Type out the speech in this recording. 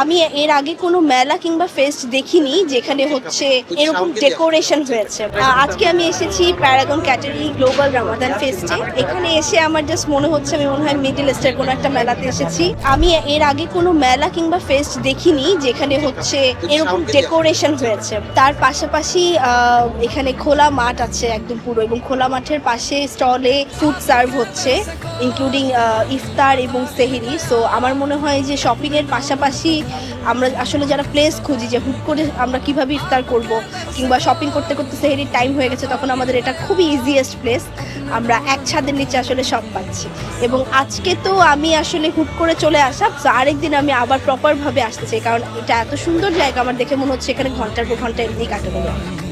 আমি এর আগে কোনো মেলা কিংবা ফেস্ট দেখিনি যেখানে হচ্ছে এরকম ডেকোরেশন হয়েছে। আজকে আমি এসেছি প্যারাগন ক্যাটারি গ্লোবাল রামাদান ফেস্টে। এখানে এসে আমার জাস্ট মনে হচ্ছে আমি মনে হয় মিডল ইস্টের কোনো একটা মেলাতে এসেছি। আমি এর আগে কোনো মেলা কিংবা ফেস্ট দেখিনি যেখানে হচ্ছে এরকম ডেকোরেশন হয়েছে। তার পাশাপাশি এখানে খোলা মাঠ আছে একদম পুরো, এবং খোলা মাঠের পাশে স্টলে ফুড সার্ভ হচ্ছে ইনক্লুডিং ইফতার এবং সেহরি। সো আমার মনে হয় যে শপিং এর পাশাপাশি আমরা আসলে যারা প্লেস খুঁজি যে হুট করে আমরা কিভাবে ইফতার করব কিংবা শপিং করতে করতে সেহরির টাইম হয়ে গেছে, তখন আমাদের এটা খুবই ইজিয়েস্ট প্লেস। আমরা এক ছাদের নিচে আসলে সব পাচ্ছি। এবং আজকে তো আমি আসলে হুট করে চলে আসা, তো আরেকদিন আমি আবার প্রপারভাবে আসতে চাই, কারণ এটা এত সুন্দর জায়গা আমার দেখে মনে হচ্ছে এখানে ঘন্টার পর ঘন্টা এমনি কাটানো যায়।